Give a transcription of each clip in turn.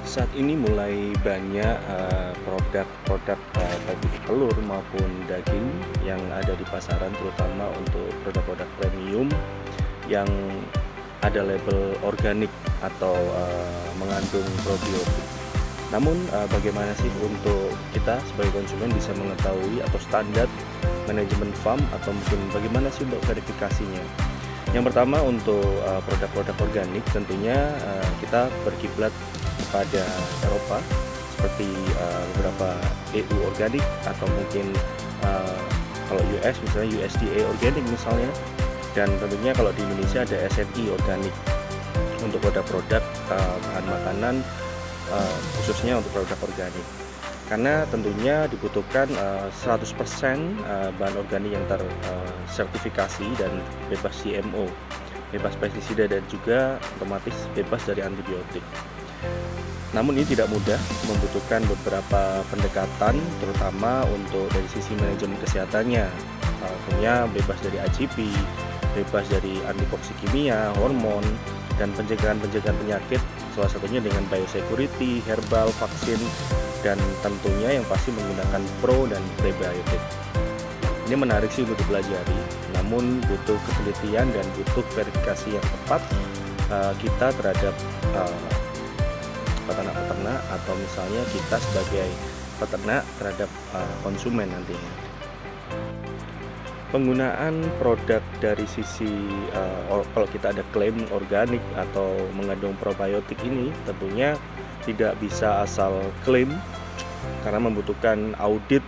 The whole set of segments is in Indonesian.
Saat ini mulai banyak produk-produk baik itu telur maupun daging yang ada di pasaran, terutama untuk produk-produk premium yang ada label organik atau mengandung probiotik. Namun bagaimana sih untuk kita sebagai konsumen bisa mengetahui atau standar manajemen farm, atau mungkin bagaimana sih untuk verifikasinya? Yang pertama, untuk produk-produk organik tentunya kita berkiblat kepada Eropa seperti beberapa EU organik, atau mungkin kalau US misalnya USDA organik misalnya, dan tentunya kalau di Indonesia ada SNI organik untuk produk-produk bahan makanan, khususnya untuk produk organik, karena tentunya dibutuhkan 100% bahan organik yang tersertifikasi dan bebas GMO, bebas pestisida, dan juga otomatis bebas dari antibiotik. Namun ini tidak mudah, membutuhkan beberapa pendekatan, terutama untuk dari sisi manajemen kesehatannya. Tentunya bebas dari IGP, bebas dari antitoksik kimia, hormon, dan pencegahan penyakit, salah satunya dengan biosecurity, herbal, vaksin, dan tentunya yang pasti menggunakan pro dan prebiotik. Ini menarik sih untuk dipelajari, namun butuh ketelitian dan butuh verifikasi yang tepat kita terhadap peternak-peternak, atau misalnya kita sebagai peternak terhadap konsumen nantinya. Penggunaan produk dari sisi kalau kita ada klaim organik atau mengandung probiotik ini tentunya tidak bisa asal klaim, karena membutuhkan audit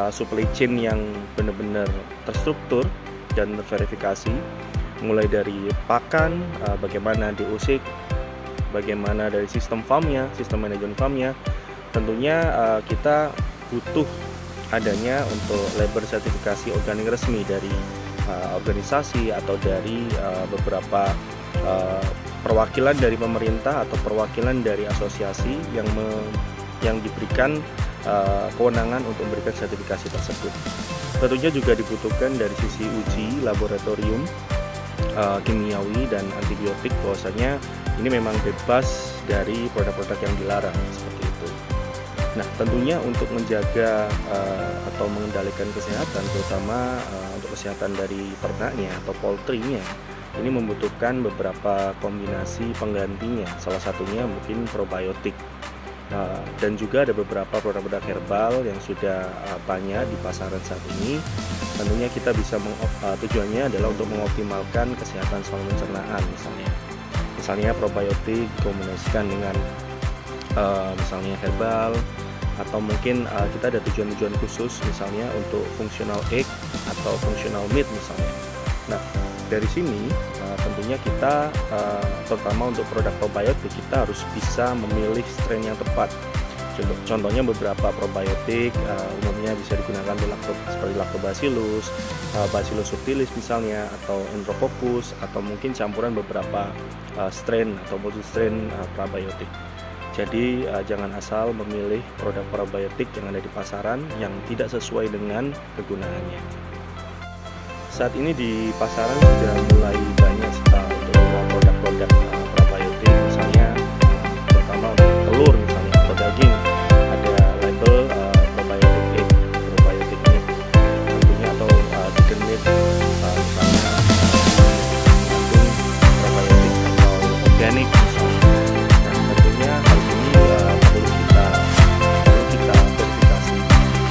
supply chain yang benar-benar terstruktur dan terverifikasi, mulai dari pakan, bagaimana diusik, bagaimana dari sistem farmnya, sistem manajemen farmnya. Tentunya kita butuh adanya untuk label sertifikasi organik resmi dari organisasi atau dari beberapa perwakilan dari pemerintah atau perwakilan dari asosiasi yang diberikan kewenangan untuk memberikan sertifikasi tersebut. Tentunya juga dibutuhkan dari sisi uji laboratorium kimiawi dan antibiotik, bahwasanya ini memang bebas dari produk-produk yang dilarang seperti itu. Nah, tentunya untuk menjaga atau mengendalikan kesehatan, terutama untuk kesehatan dari ternaknya atau poultry-nya, ini membutuhkan beberapa kombinasi penggantinya. Salah satunya mungkin probiotik, dan juga ada beberapa produk-produk herbal yang sudah banyak di pasaran saat ini. Tentunya kita bisa tujuannya adalah untuk mengoptimalkan kesehatan saluran pencernaan, misalnya probiotik dikombinasikan dengan misalnya herbal, atau mungkin kita ada tujuan-tujuan khusus misalnya untuk functional egg atau functional meat misalnya. Nah, dari sini tentunya kita terutama untuk produk probiotik kita harus bisa memilih strain yang tepat. Contohnya beberapa probiotik umumnya bisa digunakan seperti Lactobacillus, Bacillus subtilis misalnya, atau Enterococcus, atau mungkin campuran beberapa strain atau multi-strain probiotik. Jadi jangan asal memilih produk probiotik yang ada di pasaran yang tidak sesuai dengan kegunaannya. Saat ini di pasaran sudah mulai banyak sekali untuk produk-produk probiotik, misalnya terutama untuk telur misalnya, atau daging, ada label probiotik egg, probiotik meat tentunya, atau chicken meat misalnya mengandung probiotik atau organik misalnya. Dan tentunya hal ini perlu kita verifikasi.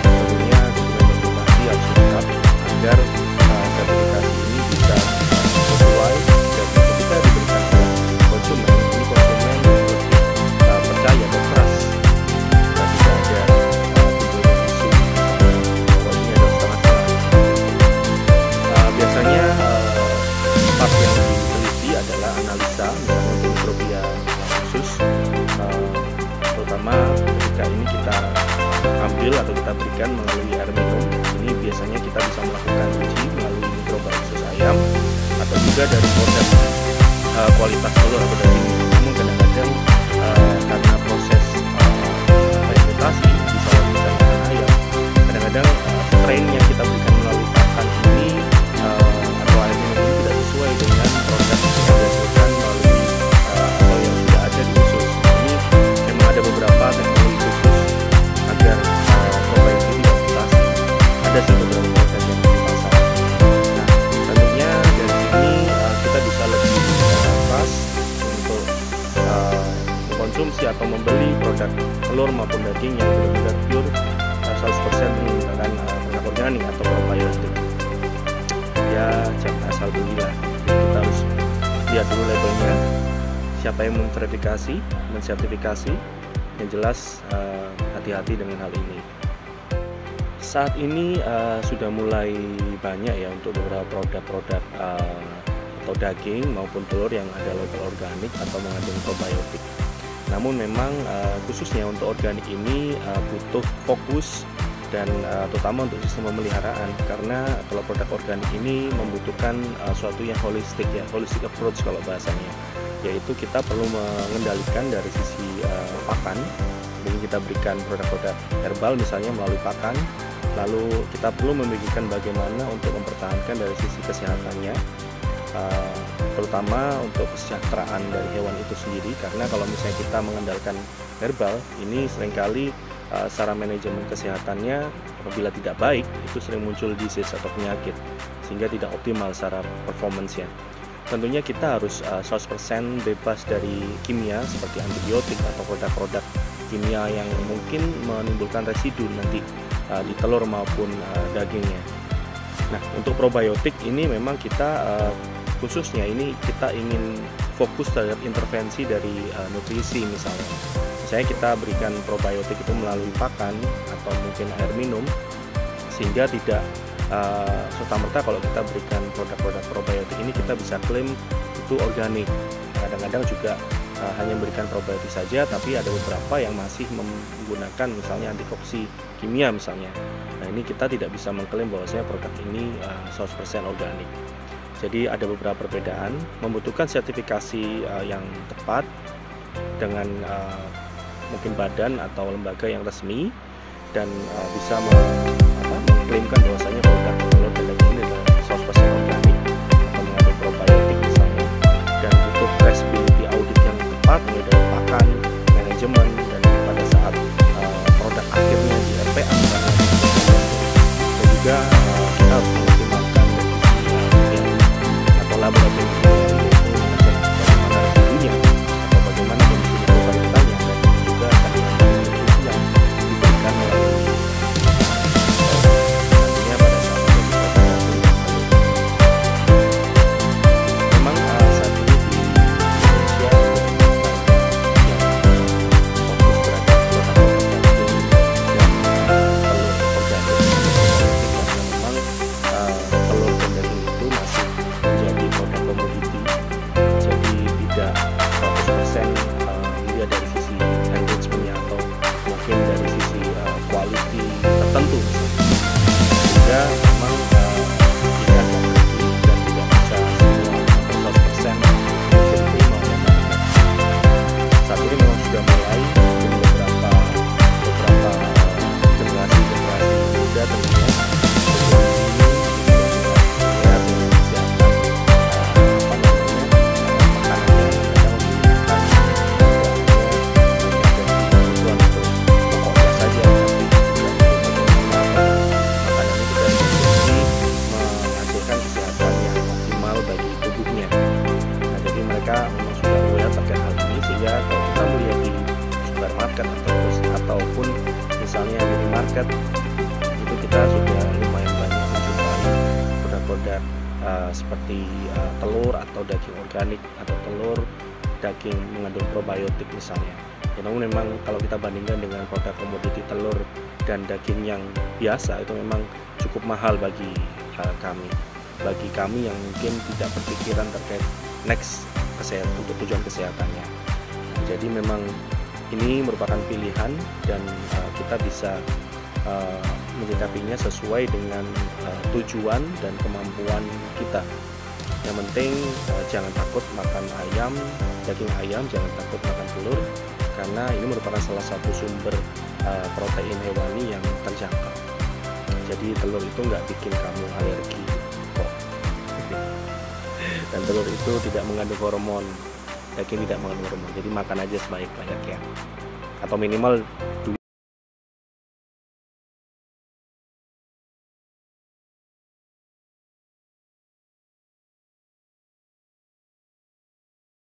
Tentunya dokumen informasi harus lengkap agar sertifikasi ini bisa sesuai, dan ketika diberikan oleh konsumen, ini konsumen lebih percaya atau trust, dan tidak ada timbul isu bahwa ini adalah setengah-setengah. Biasanya part yang diteliti adalah analisa, misalnya untuk mikrobia khusus, terutama ketika ini kita ambil atau kita berikan melalui air minum. Ini biasanya kita bisa melakukan uji melalui mikrobiosis ayam, atau juga dari proses kualitas telur atau daging. Namun kadang-kadang karena proses fermentasi di saluran pencernaan ayam, kadang-kadang strain yang kita berikan melalui pakan ini atau air minum ini tidak sesuai dengan produk yang dihasilkan melalui atau yang sudah ada di usus. Ini memang mengkonsumsi atau membeli produk telur maupun daging yang benar-benar pure 100% menggunakan produk organik atau probiotik. Ya jangan asal belilah, kita harus lihat dulu labelnya, siapa yang mensertifikasi. Yang jelas hati-hati dengan hal ini. Saat ini sudah mulai banyak ya untuk beberapa produk-produk atau daging maupun telur yang ada label organik atau mengandung probiotik. Namun memang khususnya untuk organik ini butuh fokus dan terutama untuk sistem pemeliharaan, karena kalau produk organik ini membutuhkan suatu yang holistik approach kalau bahasanya, yaitu kita perlu mengendalikan dari sisi pakan. Jadi kita berikan produk-produk herbal misalnya melalui pakan, lalu kita perlu memikirkan bagaimana untuk mempertahankan dari sisi kesehatannya, terutama untuk kesejahteraan dari hewan itu sendiri. Karena kalau misalnya kita mengandalkan herbal, ini seringkali secara manajemen kesehatannya apabila tidak baik, itu sering muncul disease atau penyakit, sehingga tidak optimal secara performance-nya. Tentunya kita harus 100% bebas dari kimia seperti antibiotik atau produk-produk kimia yang mungkin menimbulkan residu nanti di telur maupun dagingnya. Nah, untuk probiotik ini memang kita khususnya ini kita ingin fokus terhadap intervensi dari nutrisi misalnya. Misalnya kita berikan probiotik itu melalui pakan atau mungkin air minum, sehingga tidak serta-merta kalau kita berikan produk-produk probiotik ini kita bisa klaim itu organik. Kadang-kadang juga hanya memberikan probiotik saja, tapi ada beberapa yang masih menggunakan misalnya antitoksi kimia misalnya. Nah, ini kita tidak bisa mengklaim bahwasanya produk ini 100% organik. Jadi ada beberapa perbedaan, membutuhkan sertifikasi yang tepat dengan mungkin badan atau lembaga yang resmi, dan bisa mengklaimkan bahwasanya produk telur dan daging ini adalah 100% organik atau mengandung probiotik misalnya, dan butuh traceability audit yang tepat mulai dari pakan, manajemen, dan pada saat produk akhirnya di RPA misalnya, dan juga kita harus mengoptimalkan atau laboratorium mengecek bagaimana residunya atau bagaimana kondisi probiotiknya, dan juga kandungan nutrisi yang diberikan melalui nantinya pada saat memang saat ini di Indonesia tertentu misalnya, sehingga memang tidak ada berhenti dan tidak bisa semua 100% seperti maunya. Saat ini memang sudah mulai beberapa generasi muda tentunya memang sudah aware terkait hal ini, sehingga kalau kita melihat di supermarket ataupun misalnya di minimarket, itu kita sudah lumayan banyak menjumpai produk-produk seperti telur atau daging organik atau telur daging mengandung probiotik misalnya. Ya, namun memang kalau kita bandingkan dengan produk komoditi telur dan daging yang biasa, itu memang cukup mahal bagi kami yang mungkin tidak berpikiran terkait next untuk tujuan kesehatannya. Jadi memang ini merupakan pilihan, dan kita bisa menyikapinya sesuai dengan tujuan dan kemampuan kita. Yang penting jangan takut makan daging ayam, jangan takut makan telur, karena ini merupakan salah satu sumber protein hewani yang terjangkau. Jadi telur itu nggak bikin kamu alergi kok. Dan telur itu tidak mengandung hormon, daging tidak mengandung hormon. Jadi makan aja sebaik-baiknya, atau minimal